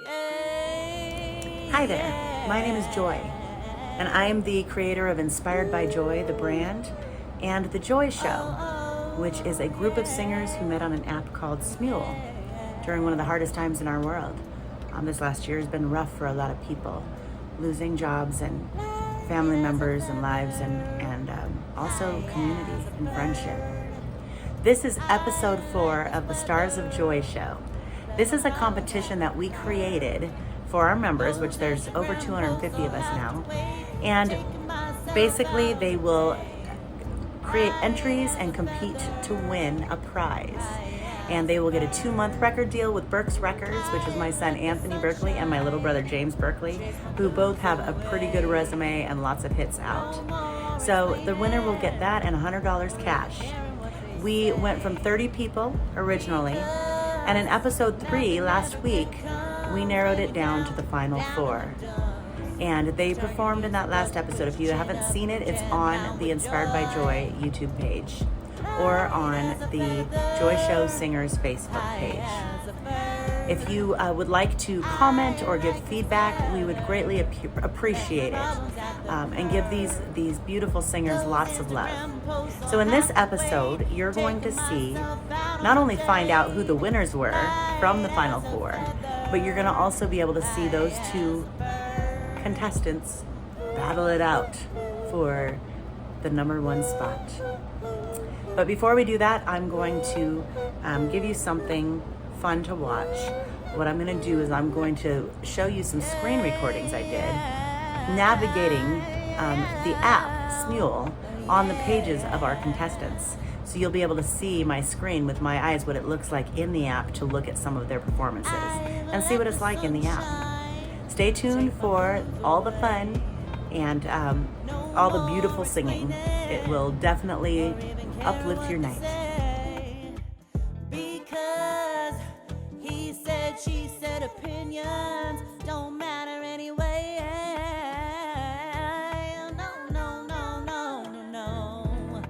Hi there, my name is Joy, and I am the creator of Inspired by Joy, the brand, and the Joyshow, which is a group of singers who met on an app called Smule during one of the hardest times in our world. This last year has been rough for a lot of people, losing jobs and family members and lives and also community and friendship. This is episode 4 of the Stars of Joy show. This is a competition that we created for our members, which there's over 250 of us now. And basically they will create entries and compete to win a prize. And they will get a 2-month record deal with Berks Records, which is my son Anthony Berkeley and my little brother James Berkeley, who both have a pretty good resume and lots of hits out. So the winner will get that and $100 cash. We went from 30 people originally, and in episode 3 last week, we narrowed it down to the final 4. And they performed in that last episode. If you haven't seen it, it's on the Inspired by Joy YouTube page or on the Joyshow Singers Facebook page. If you would like to comment or give feedback, we would greatly appreciate it, and give these beautiful singers lots of love. So in this episode, you're going to see, not only find out who the winners were from the final 4, but you're going to also be able to see those 2 contestants battle it out for the number 1 spot. But before we do that, I'm going to give you something fun to watch. What I'm going to do is I'm going to show you some screen recordings I did navigating the app Smule on the pages of our contestants. So you'll be able to see my screen with my eyes, what it looks like in the app, to look at some of their performances and see what it's like in the app. Stay tuned for all the fun and all the beautiful singing. It will definitely uplift your night. Because he said, she said, opinions don't matter anyway. No, no, no, no, no, no.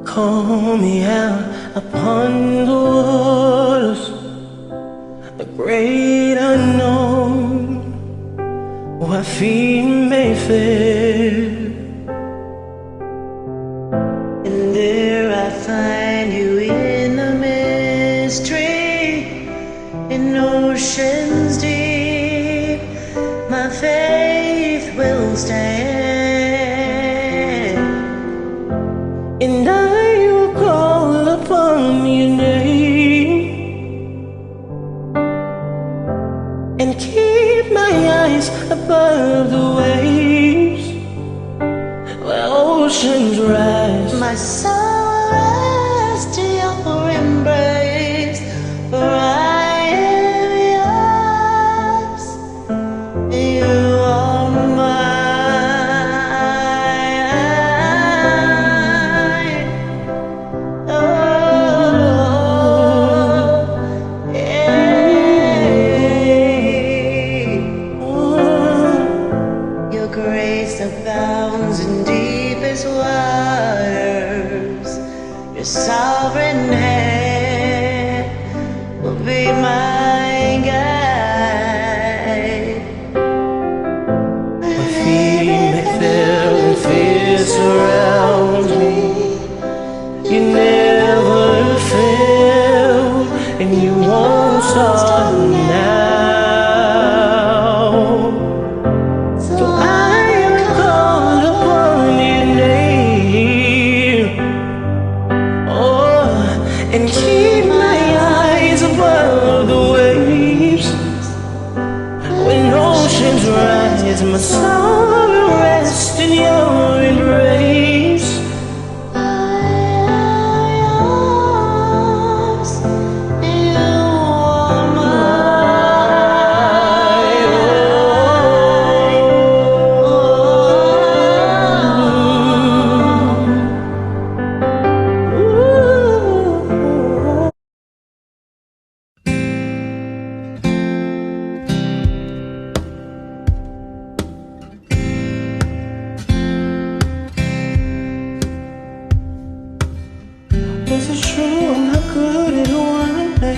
Call me out upon the waters, the great unknown, where feet may fail. And there I find you in the mystery, in oceans deep, my faith will stand. And I will call upon your name and keep my eyes above the waves where oceans rise. My soul rests to your embrace, for I am yours. You are mine. Abounds in deepest waters. Your sovereign hand will be my guide. My feet may fail and fear surrounds me. You never fail.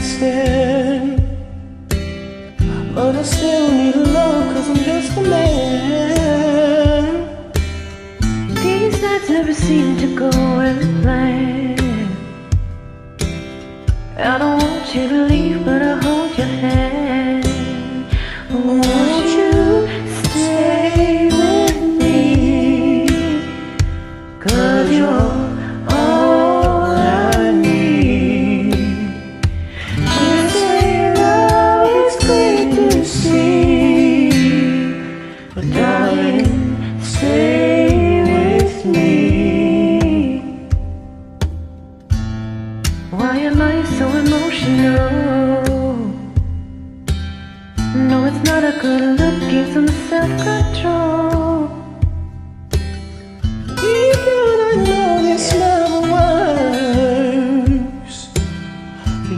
stand. But I still need love, 'cause I'm just a man. These nights never seem to go as planned. I don't want you to leave, but I hold your hand. Won't you stay with me? 'Cause you're all I need. You say love is great to see, but darling, stay with me. Why am I so emotional? No, it's not a good look, get some self-control. Even I know this never works.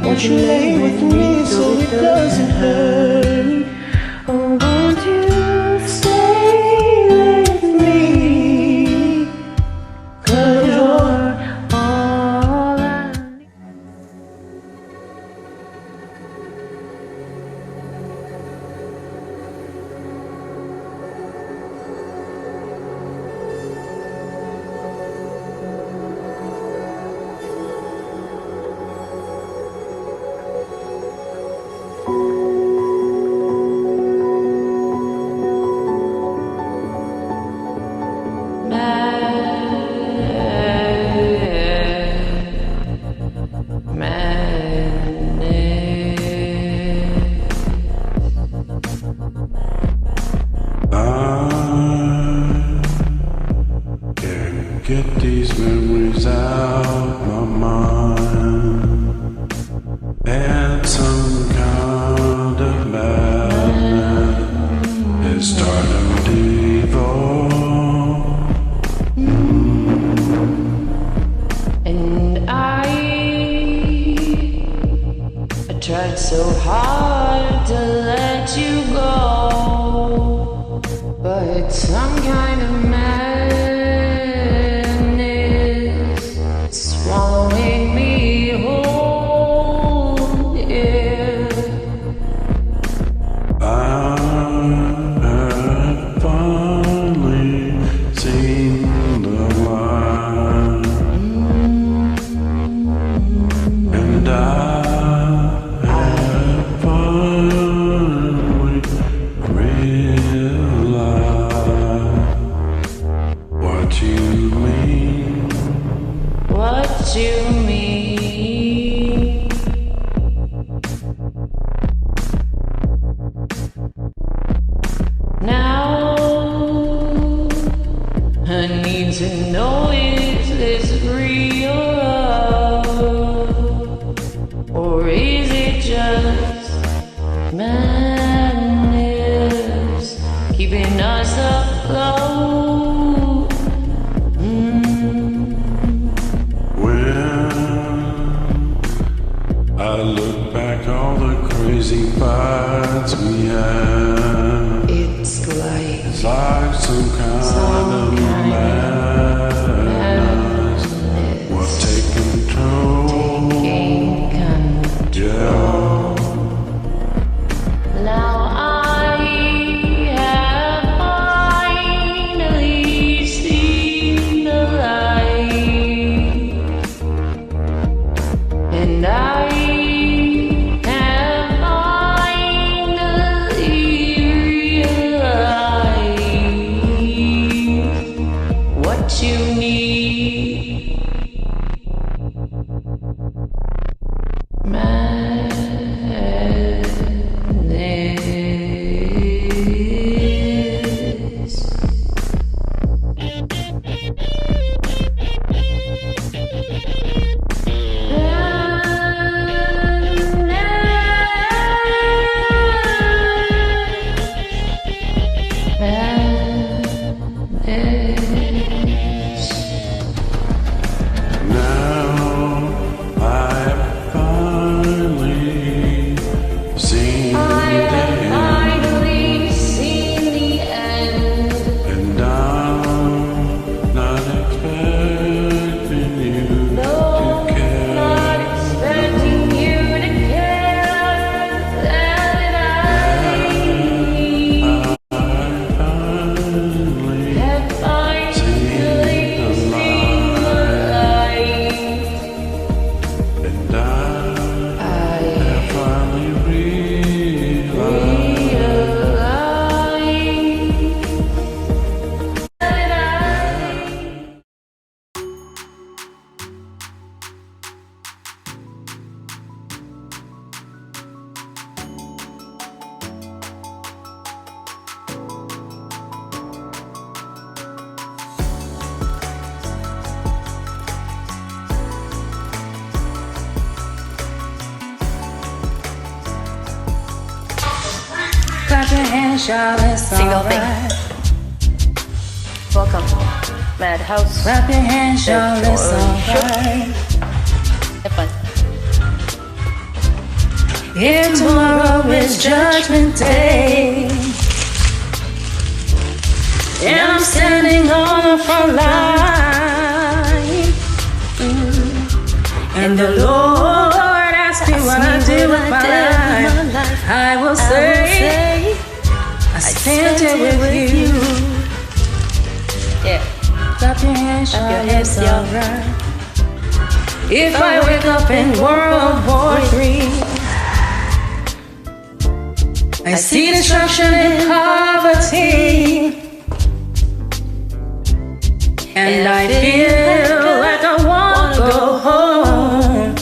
Won't you lay with me so it doesn't hurt? Oh, won't you stay with me? 'Cause you're all I need. Get these memories out my mind, and some kind of madness is starting to evolve. And I tried so hard to let you go, but some kind of madness swallowing me whole, yeah. I had finally seen the light, and I had finally realized what you mean. What you mean? Now I need to know, is this real, or is it just madness keeping us afloat? When I look back all the crazy fights we had, It's like it's like some kind of madness. What take control? Yeah. now I have finally seen the light, and I have finally realized what you need. Madness. Now I have your hands, y'all, it's Single thing. alright. Welcome, Madhouse. Wrap your hands, y'all, it's alright. Have fun. If tomorrow is Judgment Day, and I'm standing on the front line, and the Lord asks me what I did with my life, I will say, I stand here with you. Yeah. Clap your hands, y'all, it's alright. If I wake up in World War III, I see destruction and poverty, and I feel like I want to go home.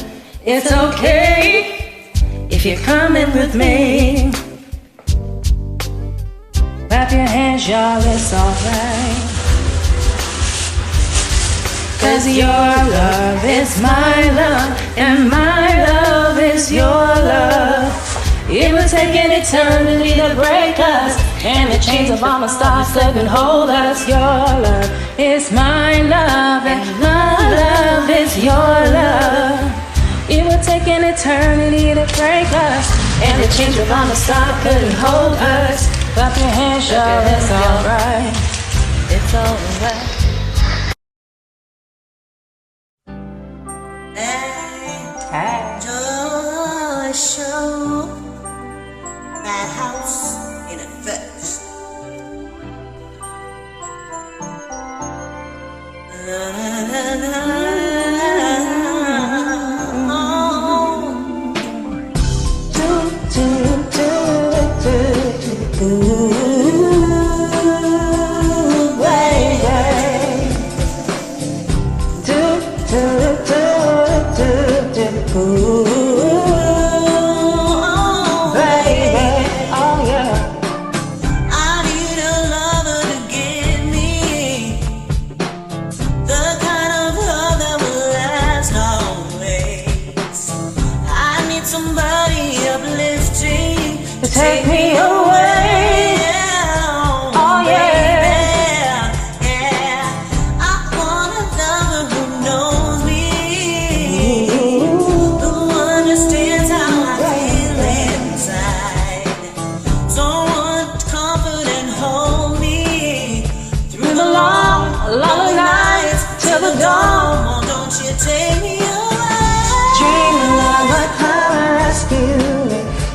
It's okay if you're coming with me. Clap your hands, y'all, it's alright. 'Cause your love is my love, and my love is your love. It would take an eternity to break us, and the chains of armor stars couldn't hold us. Your love is my love, and my love is your love. It would take an eternity to break us, and the chains of armor stars couldn't hold us. Clap your hands, y'all, it's alright. It's alright. Joyshow, Madhouse in effect. Take me away. Oh yeah. I want a lover who knows me, who understands how I feel inside. Someone to comfort and hold me through the long, long nights till the dawn. Oh, don't you take me away. Dreaming of a color rescue.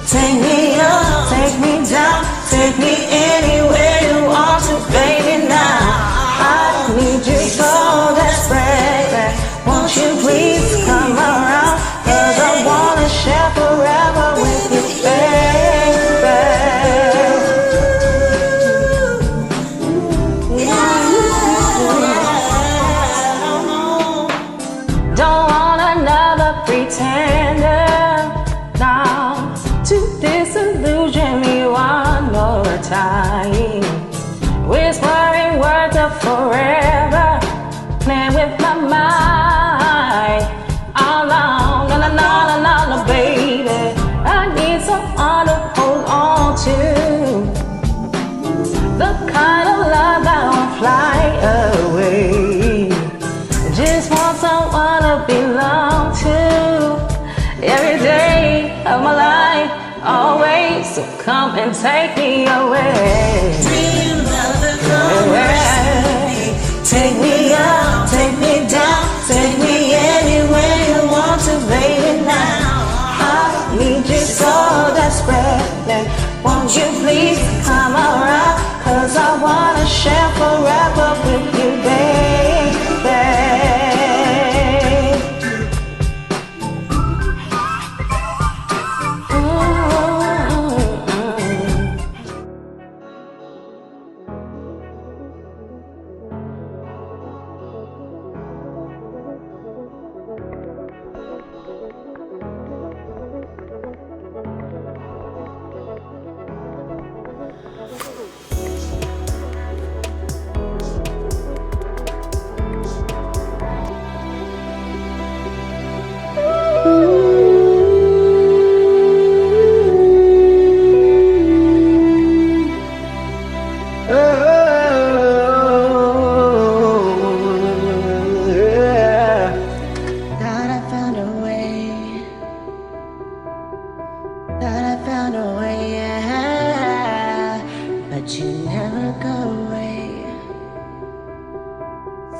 Take me up, take me down, take me anywhere you want to, baby, now. I need you so desperate. Won't you please come around? 'Cause I wanna share forever with you, baby. Don't want another pretender. Now, to disillusion me one more time, whispering words of forever, playing with my mind. Oh no, no, no, no, no, no, no, baby, I need someone to hold on to, the kind of love that won't fly away. Just want someone to belong to every day of my life, always. So come and take me away. Dream of the coming. Take me up, take me down, take me anywhere you want to, baby, now. I need you so desperately. Won't you please come around? 'Cause I wanna share forever with you, baby.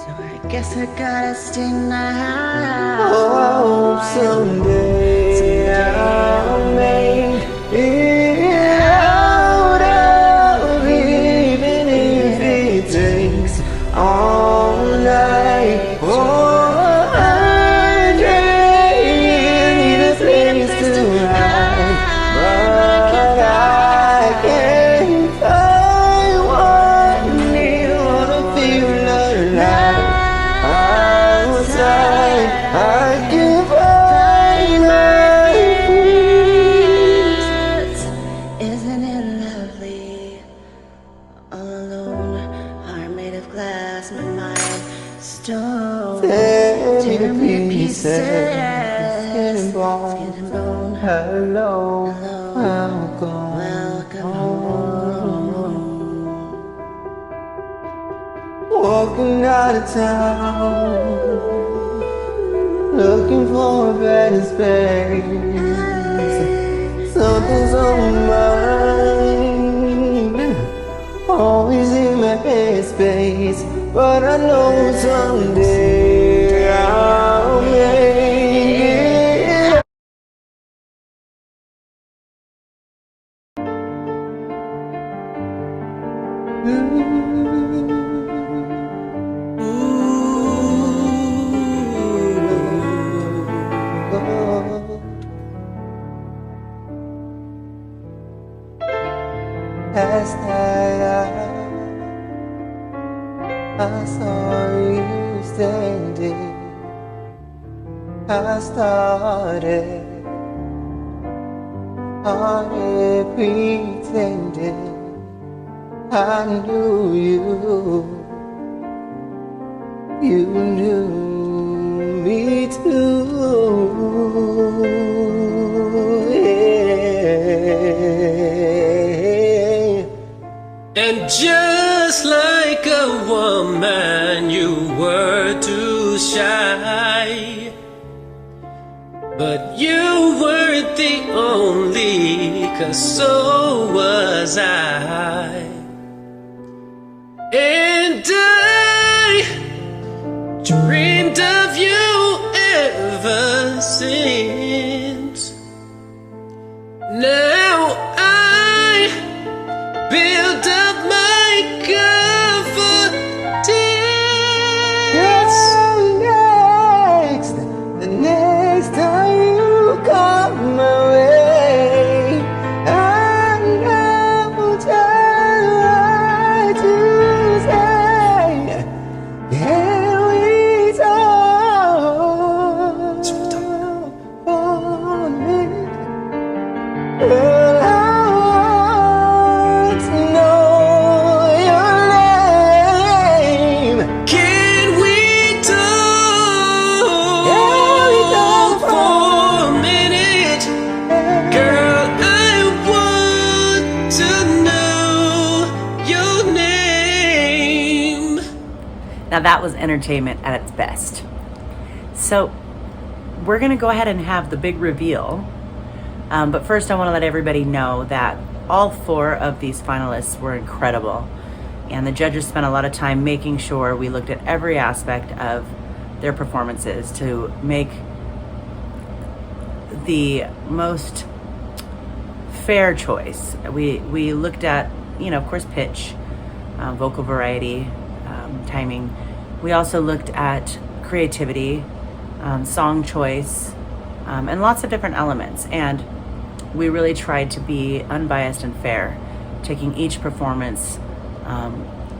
So I guess I gotta stay now. Oh, I hope someday I'll make it out of here, even if it takes all night. Oh, I need a place to hide, but I can't find one near to feel alive. Outside, I can find my peace. Isn't it lovely? All alone, heart made of glass, my mind stone. Tear me to pieces, skin and bone. skin and bone. Hello, welcome home. Walking out of town, looking for a better space. Something's on my mind, always in my headspace. But I know someday I'll make it. Last night I saw you standing. I started pretending I knew you. You knew me too. And just like a woman, you were too shy. But you weren't the only, 'cause so was I. And I dreamed of you ever since. Now I build up my confidence. The next time you come my way, I know just what to say. Can we talk for a minute? Girl, I want to know your name. Can we talk for a minute? Girl, I want to know your name. Now that was entertainment at its best. So we're going to go ahead and have the big reveal. But first I want to let everybody know that all 4 of these finalists were incredible. And the judges spent a lot of time making sure we looked at every aspect of their performances to make the most fair choice. We looked at, of course, pitch, vocal variety, timing. We also looked at creativity, song choice, and lots of different elements. And we really tried to be unbiased and fair, taking each performance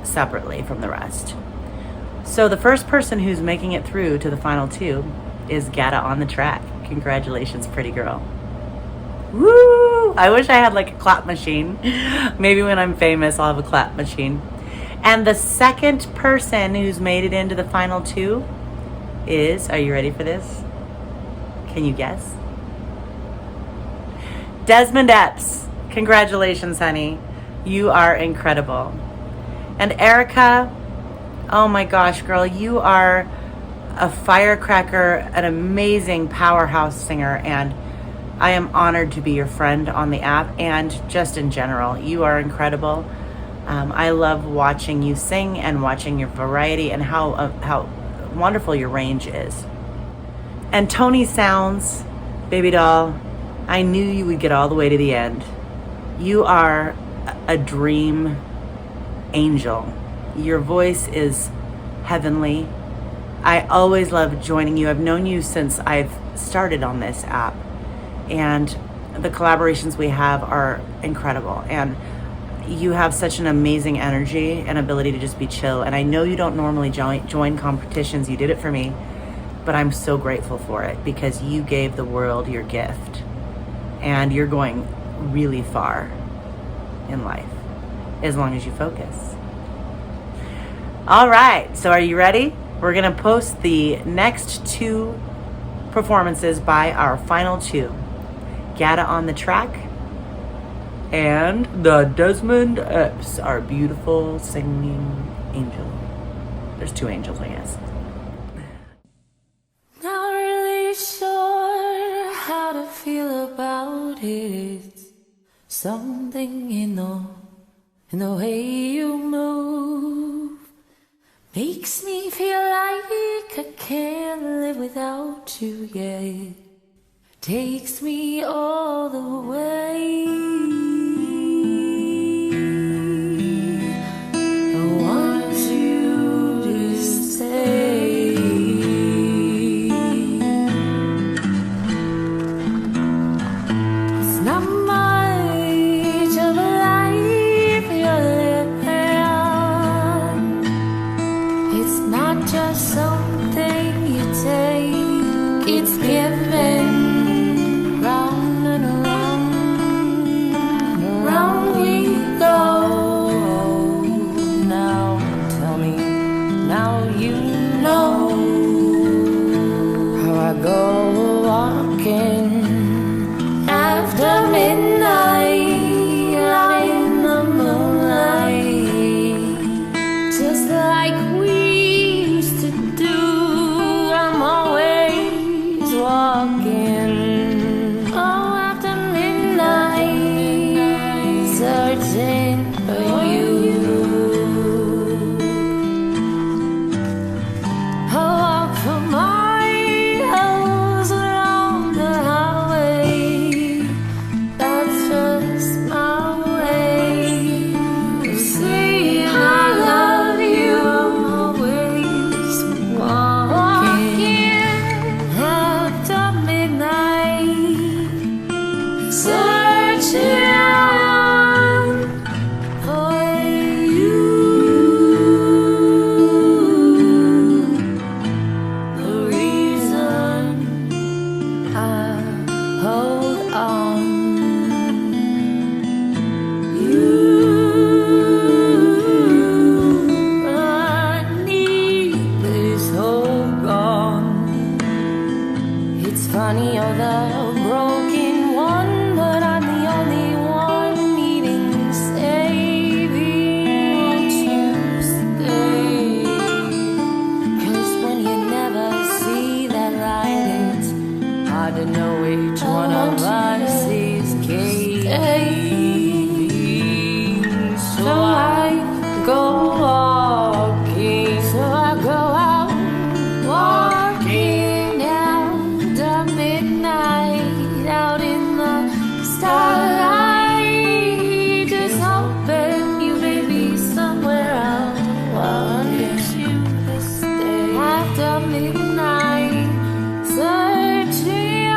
separately from the rest. So the first person who's making it through to the final 2 is Gata on the track. Congratulations, pretty girl. Woo! I wish I had like a clap machine. Maybe when I'm famous, I'll have a clap machine. And the second person who's made it into the final 2 is, are you ready for this? Can you guess? Desmond Epps. Congratulations, honey. You are incredible. And Erica, oh my gosh, girl, you are a firecracker, an amazing powerhouse singer, and I am honored to be your friend on the app and just in general. You are incredible. I love watching you sing and watching your variety and how wonderful your range is. And Tony Sounds, baby doll, I knew you would get all the way to the end. You are a dream angel. Your voice is heavenly. I always love joining you. I've known you since I've started on this app, and the collaborations we have are incredible. And you have such an amazing energy and ability to just be chill. And I know you don't normally join competitions. You did it for me, but I'm so grateful for it because you gave the world your gift, and you're going really far in life as long as you focus. All right, so are you ready? We're gonna post the next 2 performances by our final 2. Gata on the track and the Desmond Epps, our beautiful singing angel. There's 2 angels, I guess. Not really sure how to feel about it. It's something in the way you move makes me feel like I can't live without you. Yeah, takes me all the way. I want you to stay. It's not much of a life you're living. It's not just something you take. It's given. Round and around, around we go. Now tell me, now you know how I go walking after midnight out in the moonlight, just like we used to do. I'm always walking. Searching for you. I walk for miles along the highway. That's just my way of saying I love you. I'm always walking after midnight, searching. Funny, you're the broken one, but I'm the only one needing saving. Won't you stay? 'Cause when you never see that light, it's hard to know which one of us is caving. So I go walking, so I go out walking. Midnight out in the starlight, just hoping you may be somewhere else. Want you to stay after midnight, searching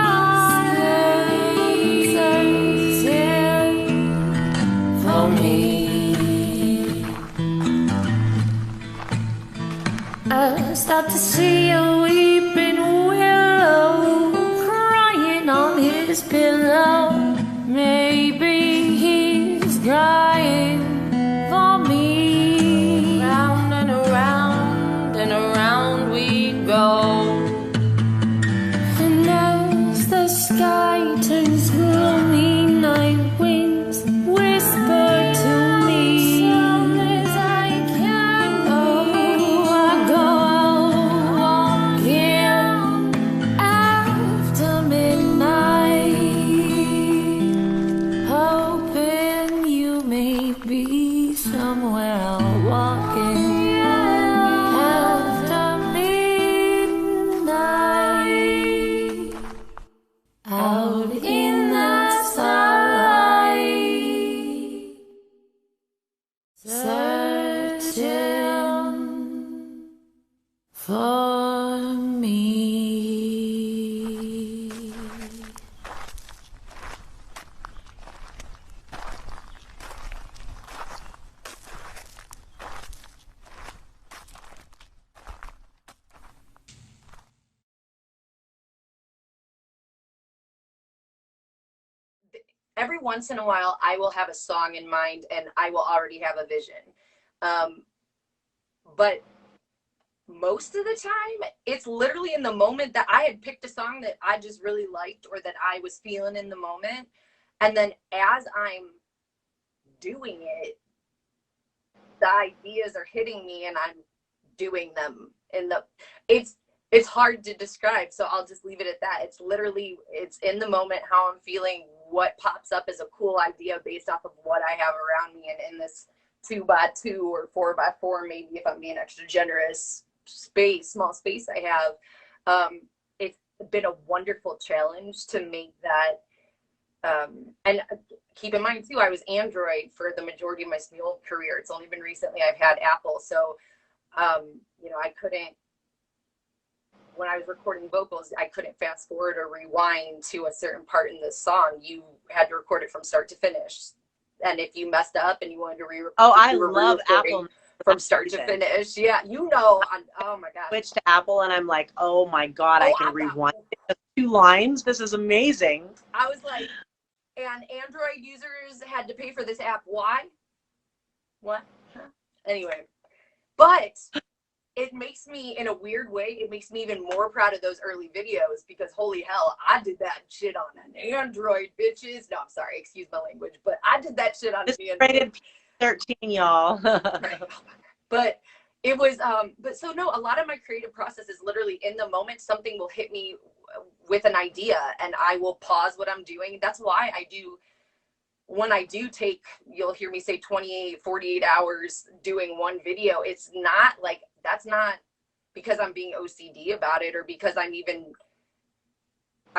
for me. I start to see a weeping willow on his pillow. Maybe he's crying for me. Round and around we go. And as the sky turns gloomy, night winds whisper to me. Soon as I can go, I go walking after midnight. Oh, for me. Every once in a while, I will have a song in mind and I will already have a vision. But most of the time, it's literally in the moment that I had picked a song that I just really liked or that I was feeling in the moment. And then as I'm doing it, the ideas are hitting me and I'm doing them it's hard to describe, so I'll just leave it at that. It's literally, it's in the moment, how I'm feeling, what pops up as a cool idea based off of what I have around me, and in this 2x2 or 4x4, maybe if I'm being extra generous, small space I have. It's been a wonderful challenge to make that. And keep in mind too, I was Android for the majority of my Smule career. It's only been recently I've had Apple, so I couldn't, when I was recording vocals, I couldn't fast forward or rewind to a certain part in the song. You had to record it from start to finish. And if you messed up and you wanted to re-record, I love Apple from start to finish. Yeah, oh my God. Switch to Apple and I'm like, oh my God, I can rewind just 2 lines. This is amazing. I was like, and Android users had to pay for this app. Why? What? Anyway, but it makes me, in a weird way, it makes me even more proud of those early videos, because holy hell, I did that shit on an Android, bitches. No, I'm sorry, excuse my language, but I did that shit on an Android. Rated 13, y'all. But it was, but so no, a lot of my creative process is literally in the moment. Something will hit me with an idea and I will pause what I'm doing. That's why when I do take, you'll hear me say 28, 48 hours doing one video. It's not like, that's not because I'm being OCD about it or because I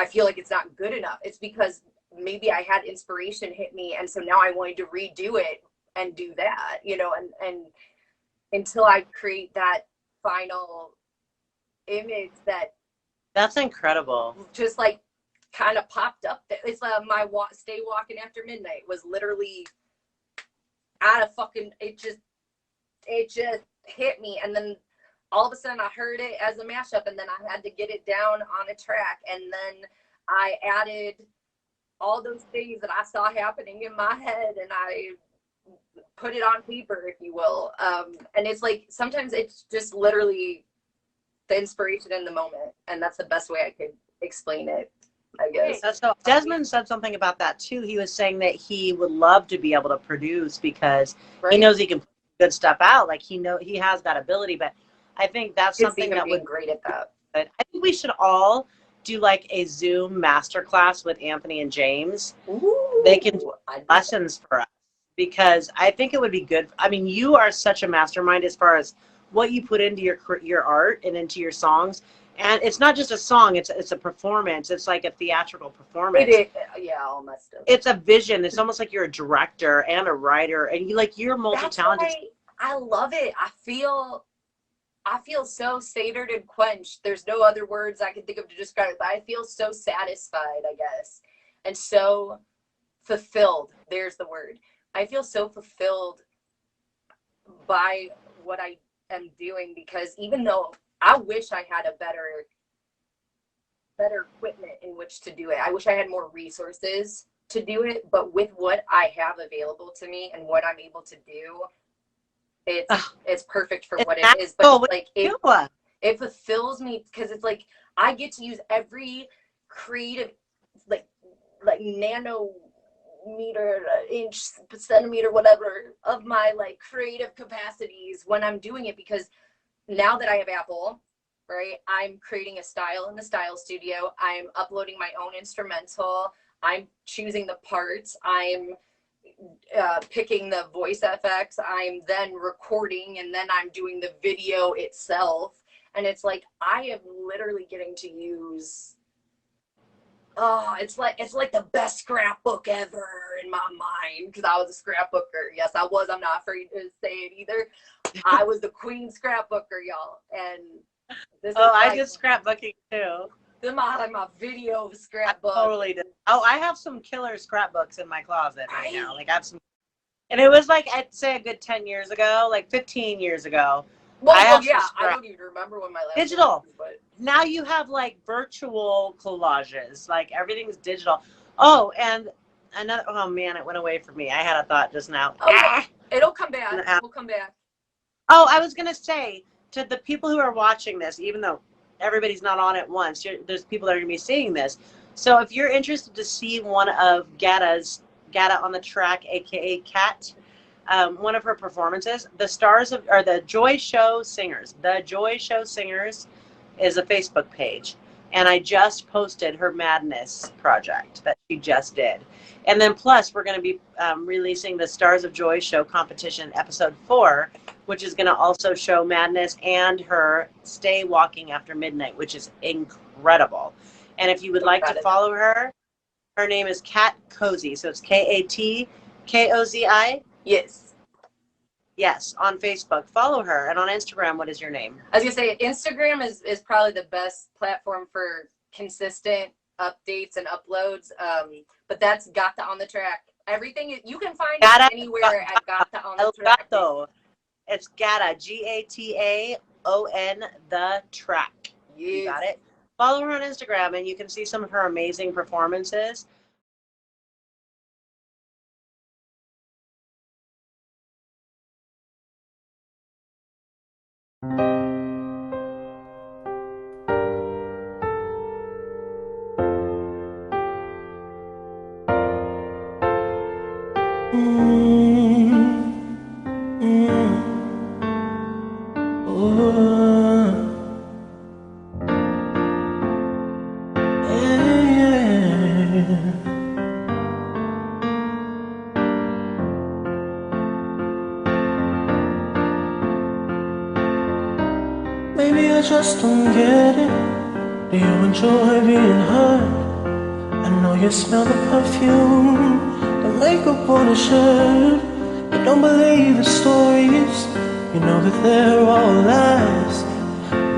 feel like it's not good enough. It's because maybe I had inspiration hit me, and so now I wanted to redo it and do that, and until I create that final image that's incredible. Just like kind of popped up there. It's my Stay Walking After Midnight was literally out of fucking, it just hit me, and then all of a sudden I heard it as a mashup, and then I had to get it down on a track, and then I added all those things that I saw happening in my head and I put it on paper, if you will. And it's like, sometimes it's just literally the inspiration in the moment, and that's the best way I could explain it, I guess. So Desmond said something about that too. He was saying that he would love to be able to produce because he knows he can put good stuff out. Like he has that ability, but I think that's something that would be great at that. But I think we should all do like a Zoom masterclass with Anthony and James. Ooh, they can do lessons for us, because I think it would be good. I mean, you are such a mastermind as far as what you put into your art and into your songs. And it's not just a song, it's a performance. It's like a theatrical performance. It is, yeah, almost. It's a vision. It's almost like you're a director and a writer, and you're multi-talented. That's why I love it. I feel so satiated and quenched. There's no other words I can think of to describe it, but I feel so satisfied, I guess, and so fulfilled. There's the word. I feel so fulfilled by what I am doing, because even though I wish I had a better equipment in which to do it. I wish I had more resources to do it, but with what I have available to me and what I'm able to do, it's perfect for what it is. But like it fulfills me, because it's like I get to use every creative like nanometer, inch, centimeter, whatever of my like creative capacities when I'm doing it, because now that I have Apple, right, I'm creating a style in the style studio. I'm uploading my own instrumental. I'm choosing the parts. I'm picking the voice FX. I'm then recording, and then I'm doing the video itself. And it's like I am literally getting to use Oh, it's like the best scrapbook ever in my mind because I was a scrapbooker. Yes, I was. I'm not afraid to say it either. I was the queen scrapbooker, y'all. And this is I like did scrapbooking too. my video I scrapbook. totally did. Oh, I have some killer scrapbooks in my closet right now. Like I have some, and it was like I'd say a good 10 years ago, like 15 years ago. Well, I have yeah, some I don't even remember when my last digital. one was, but Now you have like virtual collages, like everything's digital. Oh, and another, oh man, it went away from me. I had a thought just now. it'll come back. We'll come back. Oh, I was going to say to the people who are watching this, even though everybody's not on at once, there's people that are going to be seeing this. So if you're interested to see one of Gata on the Track, aka Kat, one of her performances, the Joyshow Singers. The Joyshow Singers is a Facebook page, and I just posted her Madness project that she just did. And then plus we're going to be releasing the Stars of Joy show competition episode 4, which is going to also show Madness and her Stay Walking After Midnight, which is incredible. And if you would like to follow her, her name is Kat Cozy. So it's KATKOZI. Yes, on Facebook. Follow her. And on Instagram, what is your name? I was going to say, Instagram is probably the best platform for consistent updates and uploads. But that's Gata on the Track. Everything, you can find it anywhere at Gata on the Track. It's Gata, GATAON, the Track. You got it? Follow her on Instagram, and you can see some of her amazing performances. Maybe I just don't get it. Do you enjoy being hurt? I know you smell the perfume, the makeup on the shirt. You don't believe the stories, you know that they're all lies.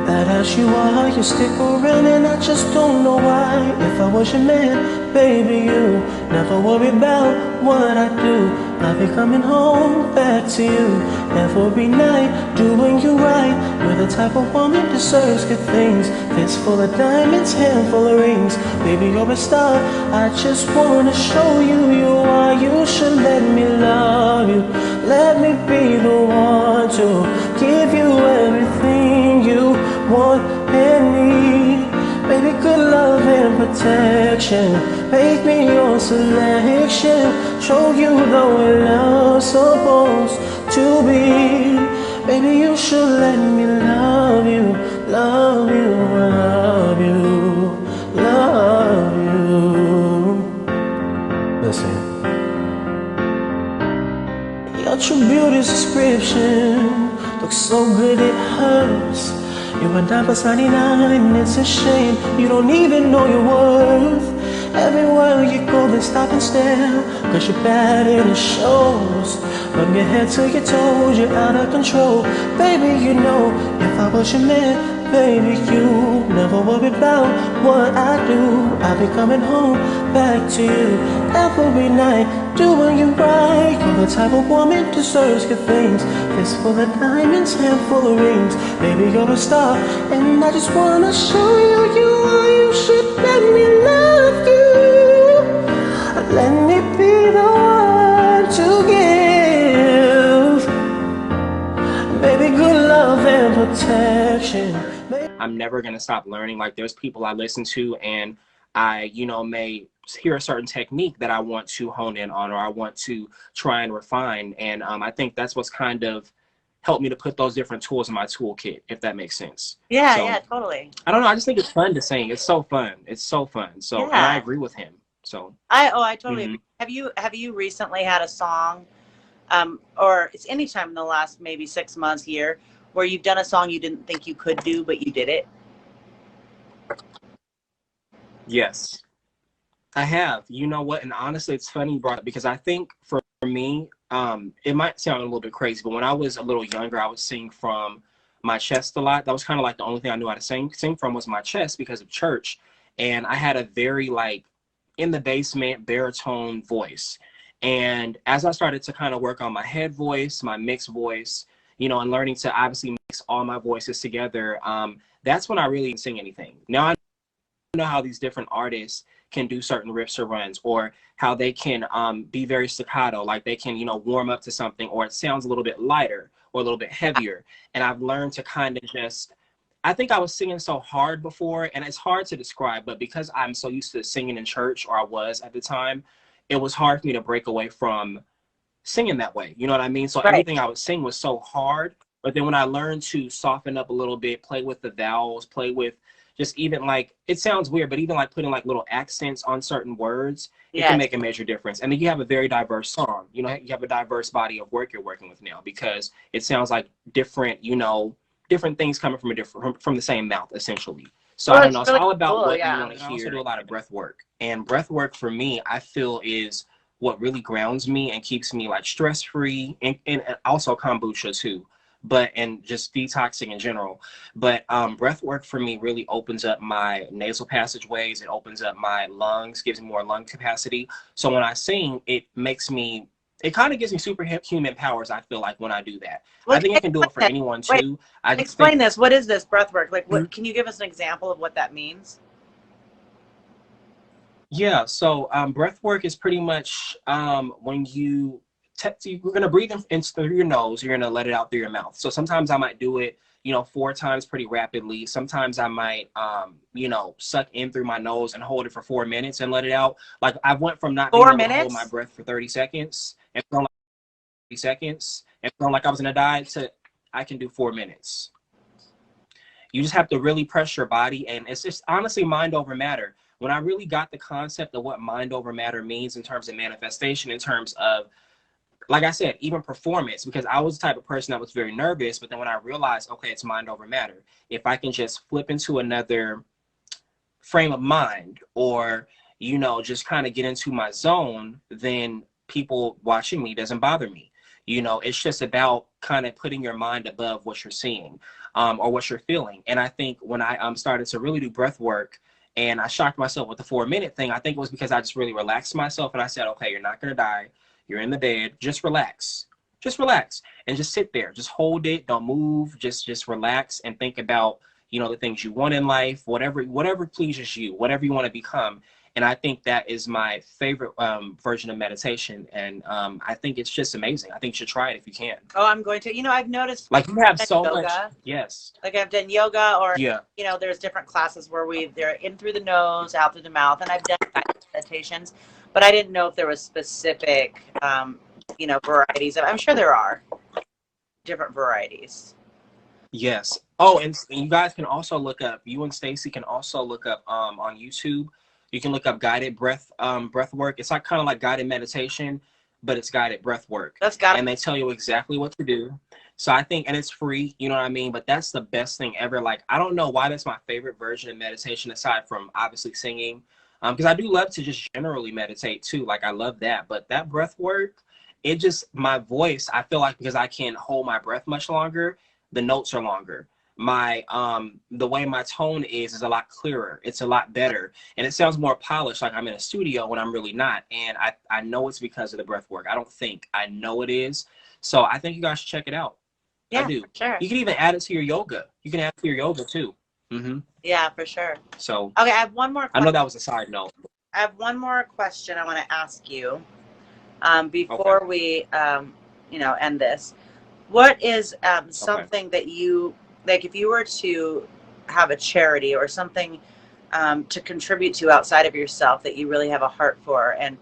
Bad as you are, you stick around and I just don't know why. If I was your man, baby, you never worry about what I do. I'll be coming home back to you every night, doing you right. You're the type of woman deserves good things. Fist full of diamonds, handful of rings. Baby, you're a star, I just wanna show you you are. You should let me love you. Let me be the one to give you everything you want and need. Baby, good love and protection. Make me your selection. Show you the way love's supposed to be. Baby, you should let me love you, love you, love you, love you. Listen. Your true beauty's description looks so good it hurts. You're a dime plus 99, it's a shame you don't even know your worth. Everywhere you go they stop and stare, cause you're bad and it shows. From your head to your toes, you're out of control. Baby, you know, if I was your man, baby, you never worry about what I do. I'll be coming home back to you every night, doing you right. You're the type of woman deserves good things. Fist full of diamonds, handful of rings. Baby, you're a star, and I just wanna show you you are. You should let me love you. Let me be the one to give. Baby, good love and protection. I'm never going to stop learning. Like, there's people I listen to and I, may hear a certain technique that I want to hone in on or I want to try and refine. And I think that's what's kind of helped me to put those different tools in my toolkit, if that makes sense. Yeah, so, yeah, totally. I don't know. I just think it's fun to sing. It's so fun. It's so fun. So, yeah. And I agree with him. So I totally agree. Have you recently had a song, or it's any time in the last maybe 6 months, year, where you've done a song you didn't think you could do, but you did it? Yes. I have. You know what? And honestly, it's funny you brought it because I think for me, it might sound a little bit crazy, but when I was a little younger, I would sing from my chest a lot. That was kind of like the only thing I knew how to sing from was my chest because of church. And I had a very like in the basement baritone voice. And as I started to kind of work on my head voice, my mixed voice, you know, and learning to obviously mix all my voices together, that's when I really didn't sing anything. Now I know how these different artists can do certain riffs or runs, or how they can be very staccato, like they can, you know, warm up to something, or it sounds a little bit lighter or a little bit heavier. And I've learned to kind of just, I think I was singing so hard before, and it's hard to describe, but because I'm so used to singing in church, or I was at the time, it was hard for me to break away from singing that way. You know what I mean? So Right. everything I would sing was so hard. But then when I learned to soften up a little bit, play with the vowels, play with just even like, it sounds weird, but even like putting like little accents on certain words, it can Yes. make a major difference. And then you have a very diverse song. You know, you have a diverse body of work you're working with now because it sounds like different, you know, different things coming from a different from the same mouth essentially. So I Well, don't it's know. It's really all about cool. what you Yeah. want to hear. I also do a lot of breath work. And breath work for me, I feel is what really grounds me and keeps me like stress free, and also kombucha too, but and just detoxing in general. But breath work for me really opens up my nasal passageways. It opens up my lungs, gives me more lung capacity. So when I sing, it makes me, it kind of gives me superhuman powers. I feel like when I do that, Well, I think I can do it for anyone wait, too. I just explain think, this. What is this breath work? Like, Mhm. what can you give us an example of what that means? Yeah, so breath work is pretty much when you're gonna breathe in through your nose, you're gonna let it out through your mouth. So sometimes I might do it, you know, 4 times pretty rapidly. Sometimes I might, you know, suck in through my nose and hold it for 4 minutes and let it out. Like I went from not being Four able to hold my minutes? breath for 30 seconds and feeling like 30 seconds and feeling like I was gonna die to I can do 4 minutes. You just have to really press your body, and it's just honestly mind over matter. When I really got the concept of what mind over matter means in terms of manifestation, in terms of, like I said, even performance, because I was the type of person that was very nervous, but then when I realized, okay, it's mind over matter, if I can just flip into another frame of mind, or you know, just kind of get into my zone, then people watching me doesn't bother me. You know, it's just about kind of putting your mind above what you're seeing, or what you're feeling. And I think when I started to really do breath work, and I shocked myself with the 4 minute thing, I think it was because I just really relaxed myself and I said, okay, you're not gonna die, you're in the bed, just relax and just sit there, just hold it, don't move, just relax and think about, you know, the things you want in life, whatever pleases you, whatever you want to become. And I think that is my favorite version of meditation. And I think it's just amazing. I think you should try it if you can. Oh, I'm going to. You know, I've noticed Like you have I've so done much. yoga. Yes. Like I've done yoga, or Yeah. you know, there's different classes where they're in through the nose, out through the mouth, and I've done guided meditations, but I didn't know if there was specific, you know, varieties of. I'm sure there are different varieties. Yes. Oh, and you guys can also look up, you and Stacy can also look up on YouTube. You can look up guided breath work. It's like kind of like guided meditation, but it's guided breath work. That's got And they tell you exactly what to do. So I think, and it's free, you know what I mean? But that's the best thing ever. Like, I don't know why that's my favorite version of meditation aside from obviously singing. Because I do love to just generally meditate too. Like I love that. But that breath work, it just, my voice, I feel like because I can hold my breath much longer, the notes are longer. My the way my tone is a lot clearer. It's a lot better, and it sounds more polished, like I'm in a studio when I'm really not. And I know it's because of the breath work. I don't think, I know it is. So I think you guys should check it out. I Yeah, do. for sure. You can even add it to your yoga. You can add it to your yoga too. Yeah, for sure. So Okay, I have one more I know question. that was a side note. I have one more question I want to ask you before we, you know, end this. What is something that you, like, if you were to have a charity or something to contribute to outside of yourself that you really have a heart for, and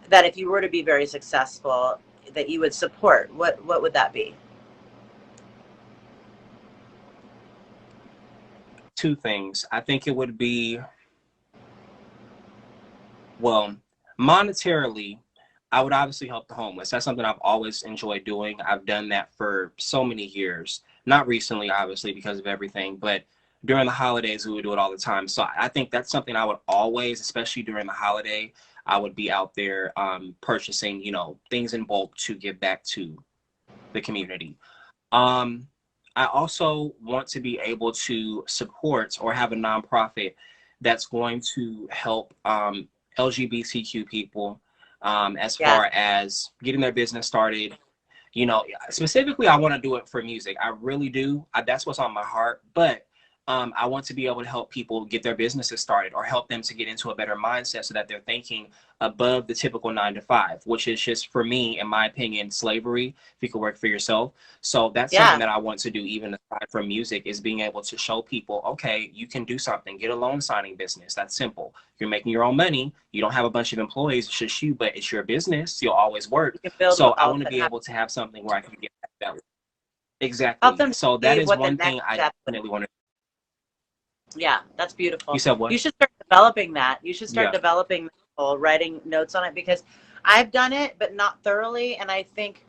that if you were to be very successful, that you would support, what would that be? Two things. I think it would be, well, monetarily, I would obviously help the homeless. That's something I've always enjoyed doing. I've done that for so many years. Not recently, obviously, because of everything, but during the holidays, we would do it all the time. So I think that's something I would always, especially during the holiday, I would be out there purchasing, you know, things in bulk to give back to the community. Um, I also want to be able to support or have a nonprofit that's going to help LGBTQ people as Yeah. far as getting their business started. You know, specifically, I want to do it for music. I really do. That's what's on my heart. But I want to be able to help people get their businesses started or help them to get into a better mindset so that they're thinking above the typical 9 to 5, which is just, for me, in my opinion, slavery. If you could work for yourself. So that's something Yeah. that I want to do, even aside from music, is being able to show people, okay, you can do something. Get a loan signing business. That's simple. You're making your own money. You don't have a bunch of employees. It's just you, but it's your business. You'll always work. You can build So I wealth want to and be able to have something where I can get that. help Exactly. them So that see is what the one next thing I step would definitely want to. Yeah, that's beautiful. You said You what? should start developing that. You should start Yeah. developing, writing notes on it, because I've done it, but not thoroughly. And I think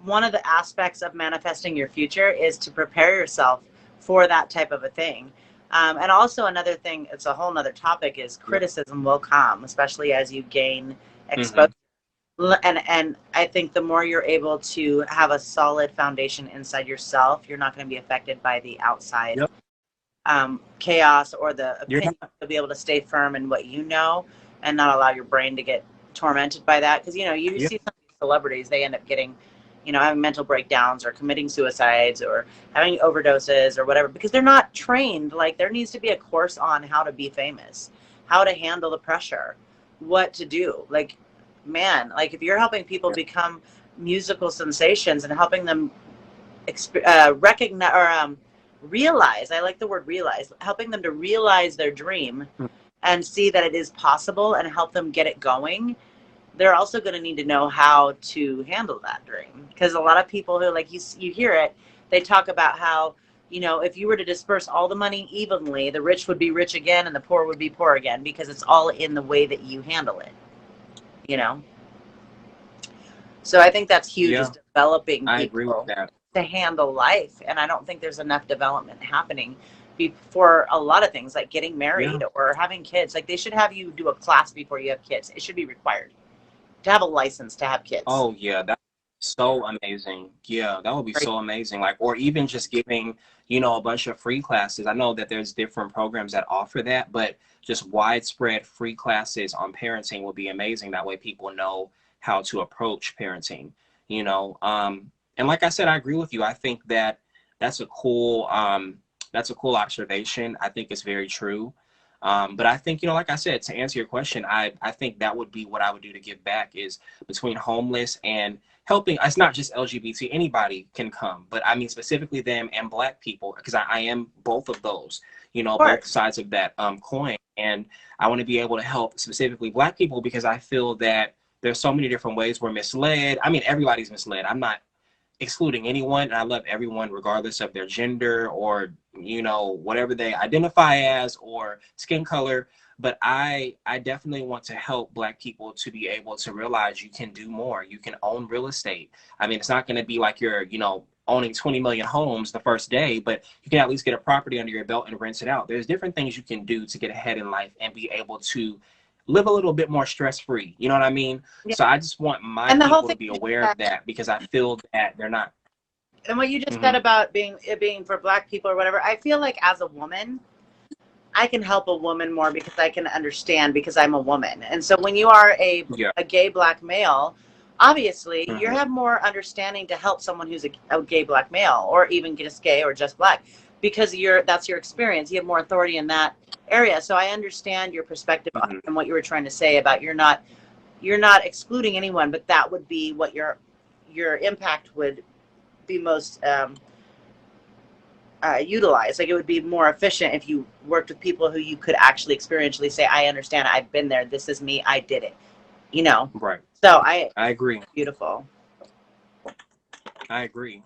one of the aspects of manifesting your future is to prepare yourself for that type of a thing. And also another thing, it's a whole nother topic, is Yeah. criticism will come, especially as you gain Mm-hmm. exposure. And I think the more you're able to have a solid foundation inside yourself, you're not going to be affected by the outside Yep. chaos or the You're opinion. not. To be able to stay firm in what you know and not allow your brain to get tormented by that. Because, you know, you Yeah. see some of these celebrities, they end up getting, you know, having mental breakdowns or committing suicides or having overdoses or whatever, because they're not trained. Like, there needs to be a course on how to be famous, how to handle the pressure, what to do. Like, man, like if you're helping people Yeah. become musical sensations and helping them recognize or realize, I like the word realize, helping them to realize their dream Mm. and see that it is possible and help them get it going, they're also going to need to know how to handle that dream. Because a lot of people who, like, you hear it, they talk about how, you know, if you were to disperse all the money evenly, the rich would be rich again and the poor would be poor again, because it's all in the way that you handle it, you know? So I think that's huge, is Yeah. developing I agree with people that. to handle life. And I don't think there's enough development happening for a lot of things, like getting Yeah. married or having kids. Like, they should have you do a class before you have kids. It should be required to have a license to have kids. Oh yeah, that's so amazing. Yeah, that would be Right. so amazing. Like, or even just giving, you know, a bunch of free classes. I know that there's different programs that offer that, but just widespread free classes on parenting would be amazing. That way people know how to approach parenting, you know. And like I said, I agree with you. I think that that's a cool that's a cool observation. I think it's very true. But I think, you know, like I said, to answer your question, I think that would be what I would do to give back, is between homeless and helping. It's not just LGBT, anybody can come, but I mean specifically them and Black people, because I am both of those, you know, both sides of that coin. And I want to be able to help specifically Black people, because I feel that there's so many different ways we're misled. I mean, everybody's misled. I'm not excluding anyone, and I love everyone regardless of their gender or, you know, whatever they identify as or skin color. But I definitely want to help Black people to be able to realize you can do more. You can own real estate. I mean, it's not going to be like you're, you know, owning 20 million homes the first day, but you can at least get a property under your belt and rent it out. There's different things you can do to get ahead in life and be able to live a little bit more stress-free. You know what I mean? Yeah. So I just want my And the whole people to thing be is aware of that, because I feel that they're not. And what you just Mm-hmm. said about it being for Black people or whatever, I feel like as a woman, I can help a woman more because I can understand, because I'm a woman. And so when you are a Yeah. gay Black male, obviously you Mm-hmm. have more understanding to help someone who's a gay Black male, or even just gay or just Black, because that's your experience. You have more authority in that area. So I understand your perspective Mm-hmm. and what you were trying to say about you're not excluding anyone, but that would be what your impact would be most utilized. Like, it would be more efficient if you worked with people who you could actually experientially say, I understand, I've been there, this is me, I did it, you know? Right. So I agree. beautiful. I agree.